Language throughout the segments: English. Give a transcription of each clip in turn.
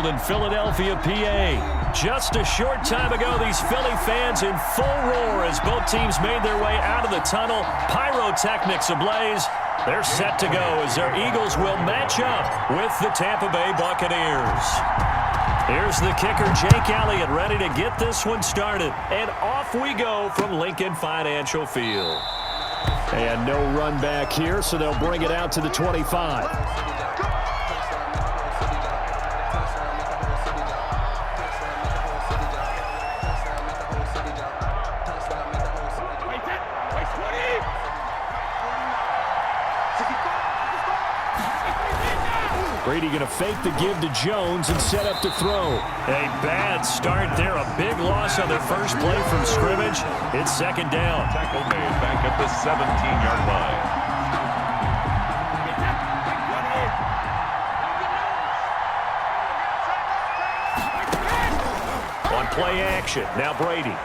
in Philadelphia, PA. Just a short time ago, these Philly fans in full roar as both teams made their way out of the tunnel. Pyrotechnics ablaze. They're set to go as their Eagles will match up with the Tampa Bay Buccaneers. Here's the kicker, Jake Elliott, ready to get this one started. And off we go from Lincoln Financial Field. And no run back here, so they'll bring it out to the 25. Brady going to fake the give to Jones and set up to throw. A bad start there. A big loss on their first play from scrimmage. It's second down. Tackle made back at the 17-yard line. On play action. Now Brady.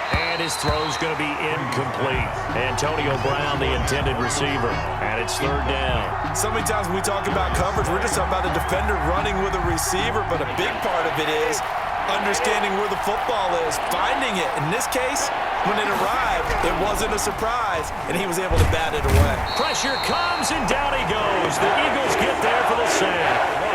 And his throw's going to be incomplete. Antonio Brown, the intended receiver. And it's third down. So many times when we talk about coverage, we're just talking about a defender running with a receiver, but a big part of it is understanding where the football is, finding it. In this case, when it arrived, it wasn't a surprise, and he was able to bat it away. Pressure comes, and down he goes. The Eagles get there for the sack.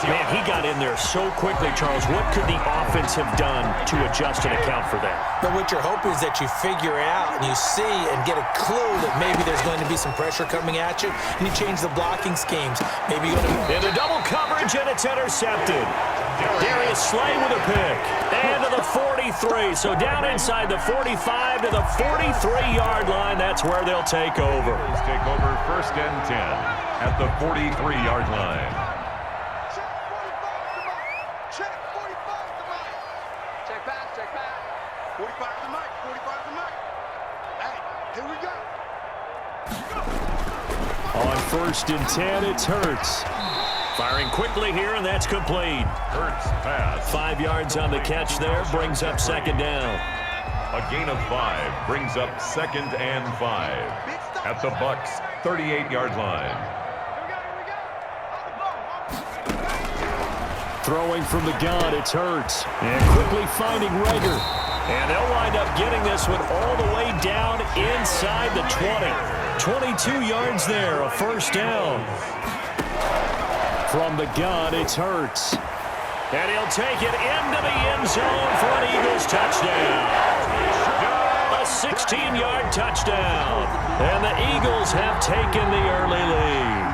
Man, he got in there so quickly, Charles. What could the offense have done to adjust and account for that? But what you're hoping is that you figure out and you see and get a clue that maybe there's going to be some pressure coming at you, and you change the blocking schemes. Maybe you're going to... Into double coverage, and it's intercepted. Darius Slay with a pick. And to the 43. So down inside the 45 to the 43-yard line. That's where they'll take over. Take over first and 10 at the 43-yard line. On first and 10, it's Hurts. Firing quickly here, and that's complete. Hurts pass. 5 yards on the catch there, brings up second down. A gain of 5 brings up second and 5 at the Bucs' 38-yard line. Throwing from the gun, it's Hurts. And quickly finding Rager. And they'll wind up getting this one all the way down inside the 20. 22 yards there, a first down. From the gun, it's Hurts. And he'll take it into the end zone for an Eagles touchdown. A 16-yard touchdown. And the Eagles have taken the early lead.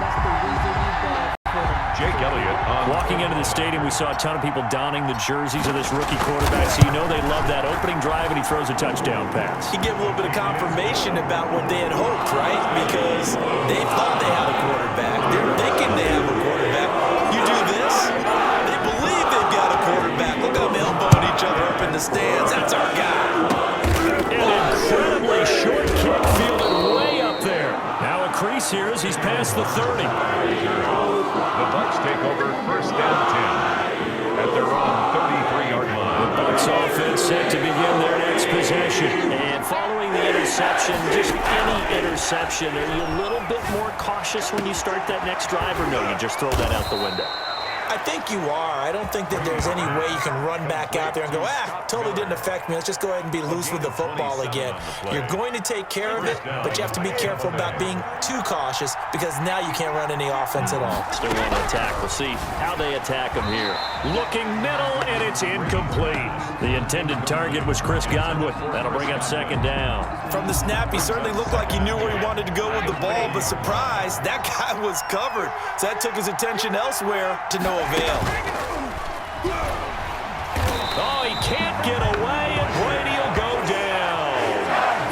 Jake Elliott on. Walking into the stadium, we saw a ton of people donning the jerseys of this rookie quarterback, so you know they love that opening drive, and he throws a touchdown pass. You get a little bit of confirmation about what they had hoped, right? Because they thought they had a quarterback. They're thinking they have a quarterback. You do this, they believe they've got a quarterback. Look at them elbowing each other up in the stands. That's our guy. An incredibly short kick fielded way up there. Now a crease here as he's past the 30. The Bucs take over first and 10 at their own 33-yard line. The Bucs offense set to begin their next possession. And following the interception, just any interception, are you a little bit more cautious when you start that next drive, or no, you just throw that out the window? I think you are. I don't think that there's any way you can run back out there and go, totally didn't affect me. Let's just go ahead and be loose with the football again. You're going to take care of it, but you have to be careful about being too cautious because now you can't run any offense at all. Still want to attack. We'll see how they attack him here. Looking middle, and it's incomplete. The intended target was Chris Godwin. That'll bring up second down. From the snap, he certainly looked like he knew where he wanted to go with the ball, but surprise, that guy was covered. So that took his attention elsewhere to no avail. Oh, he can't get away, and Brady will go down.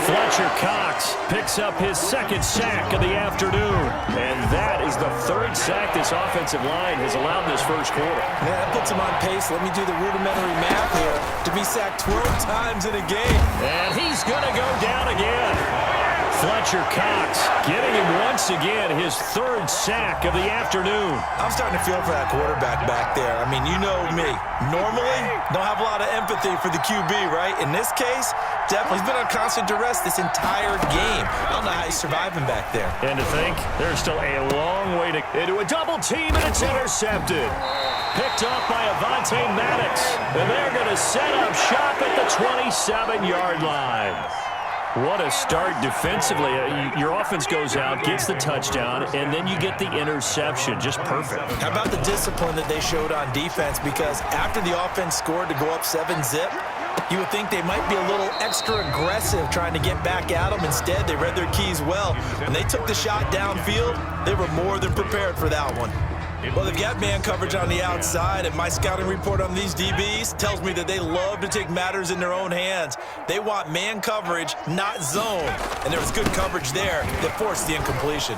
Fletcher Cox picks up his second sack of the afternoon. And that is the third sack this offensive line has allowed this first quarter. Yeah, that puts him on pace. Let me do the rudimentary math here. To be sacked 12 times in a game. And he's going to go down again. Fletcher Cox getting him once again his third sack of the afternoon. I'm starting to feel for that quarterback back there. I mean, you know me. Normally, don't have a lot of empathy for the QB, right? In this case, definitely he's been on constant duress this entire game. I don't know how he's surviving back there. And to think, there's still a long way to into a double team, and it's intercepted. Picked up by Avonte Maddox, and they're going to set up shop at the 27-yard line. What a start defensively. Your offense goes out, gets the touchdown, and then you get the interception. Just perfect. How about the discipline that they showed on defense? Because after the offense scored to go up 7-zip, you would think they might be a little extra aggressive trying to get back at them. Instead, they read their keys well. When they took the shot downfield, they were more than prepared for that one. Well, they've got man coverage on the outside, and my scouting report on these DBs tells me that they love to take matters in their own hands. They want man coverage, not zone. And there was good coverage there that forced the incompletion.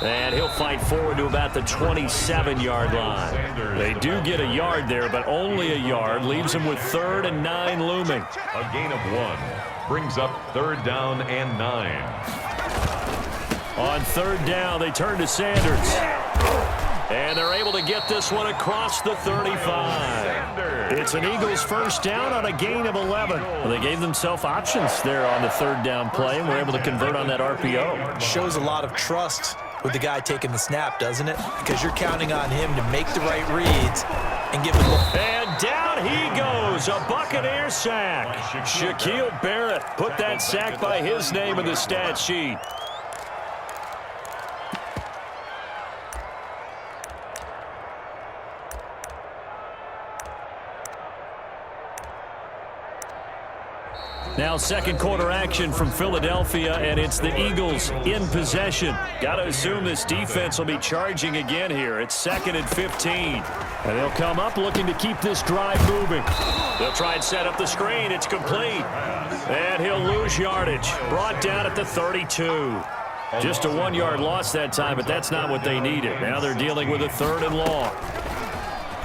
And he'll fight forward to about the 27-yard line. They do get a yard there, but only a yard. Leaves them with 3rd and 9 looming. A gain of 1 brings up 3rd down and 9. On 3rd down, they turn to Sanders. And they're able to get this one across the 35. It's an Eagles first down on a gain of 11. Well, they gave themselves options there on the 3rd down play, and were able to convert on that RPO. Shows a lot of trust with the guy taking the snap, doesn't it? Because you're counting on him to make the right reads and give the ball. And down he goes, a Buccaneer sack. Shaquille Barrett put that sack by his name in the stat sheet. Now second quarter action from Philadelphia, and it's the Eagles in possession. Got to assume this defense will be charging again here. It's 2nd and 15. And they'll come up looking to keep this drive moving. They'll try and set up the screen. It's complete. And he'll lose yardage. Brought down at the 32. Just a 1-yard loss that time, but that's not what they needed. Now they're dealing with a 3rd and long.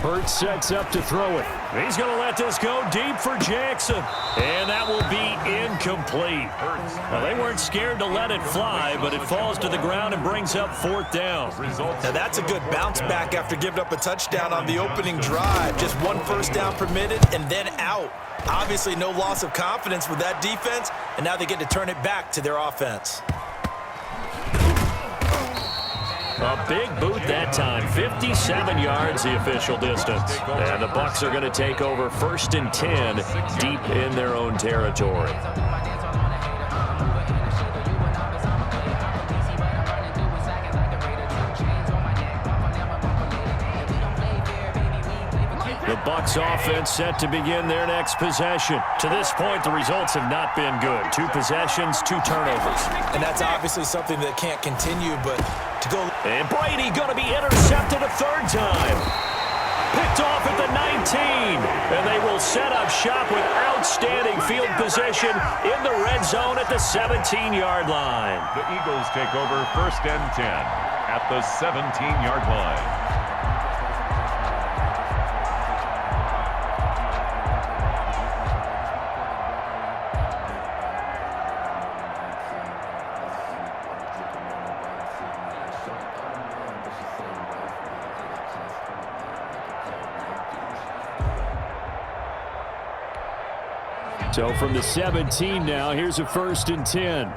Hurts sets up to throw it. He's going to let this go deep for Jackson. And that will be incomplete. Now, they weren't scared to let it fly, but it falls to the ground and brings up 4th down. Now, that's a good bounce back after giving up a touchdown on the opening drive. Just 1 first down permitted and then out. Obviously, no loss of confidence with that defense, and now they get to turn it back to their offense. A big boot that time, 57 yards the official distance. And the Bucs are going to take over 1st and 10 deep in their own territory. The Bucs offense set to begin their next possession. To this point, the results have not been good. 2 possessions, 2 turnovers. And that's obviously something that can't continue, but to go... And Brady going to be intercepted a 3rd time. Picked off at the 19. And they will set up shop with outstanding field position in the red zone at the 17-yard line. The Eagles take over 1st and 10 at the 17-yard line. So from the 17 now, here's a 1st and 10.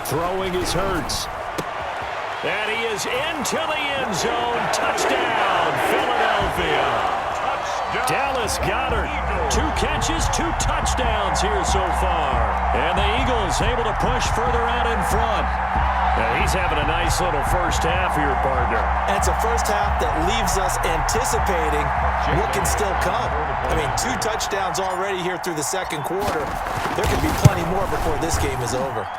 Throwing is Hurts. And he is into the end zone. Touchdown, Philadelphia. Touchdown. Dallas Goedert. 2 catches, 2 touchdowns here so far. And the Eagles able to push further out in front. Now he's having a nice little first half here, partner. And it's a first half that leaves us anticipating what can still come. I mean, 2 touchdowns already here through the 2nd quarter. There could be plenty more before this game is over.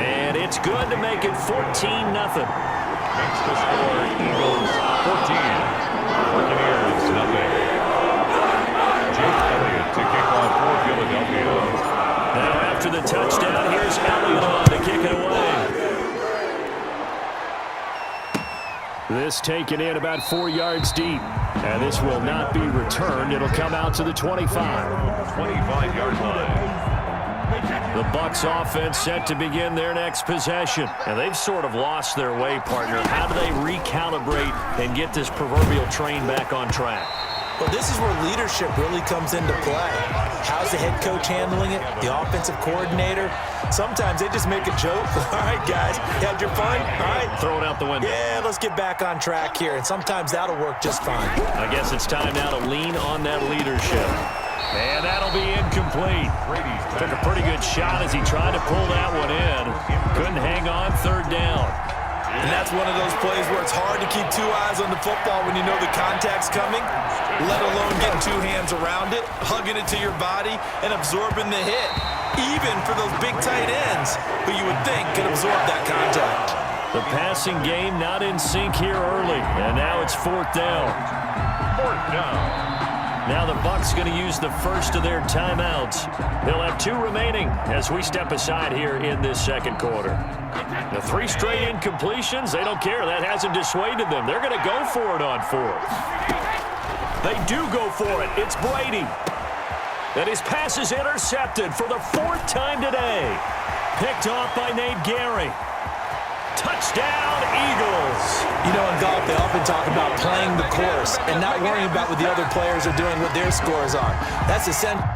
And it's good to make it 14-0. Makes the score Eagles 14. Buccaneers nothing. Jake Elliott to kick off for Philadelphia. Now after the touchdown, here's Elliott on to kick it away. This taken in about 4 yards deep. And this will not be returned. It'll come out to the 25. 25-yard line. The Bucs offense set to begin their next possession. And they've sort of lost their way, partner. How do they recalibrate and get this proverbial train back on track? Well, this is where leadership really comes into play. How's the head coach handling it? The offensive coordinator? Sometimes they just make a joke. All right, guys, you had your fun? All right. Throw it out the window. Yeah, let's get back on track here. And sometimes that'll work just fine. I guess it's time now to lean on that leadership. And that'll be incomplete. Took a pretty good shot as he tried to pull that one in. Couldn't hang on, third down. And that's one of those plays where it's hard to keep two eyes on the football when you know the contact's coming, let alone getting two hands around it, hugging it to your body, and absorbing the hit, even for those big tight ends who you would think could absorb that contact. The passing game not in sync here early, and now it's fourth down. Fourth down. Now the Bucs going to use the first of their timeouts. They'll have 2 remaining as we step aside here in this second quarter. The 3 straight incompletions, they don't care. That hasn't dissuaded them. They're going to go for it on fourth. They do go for it. It's Brady. And his pass is intercepted for the 4th time today. Picked off by Nate Gary. Touchdown, Eagles. You know, in golf, they often talk about playing the course and not worrying about what the other players are doing, what their scores are. That's essential.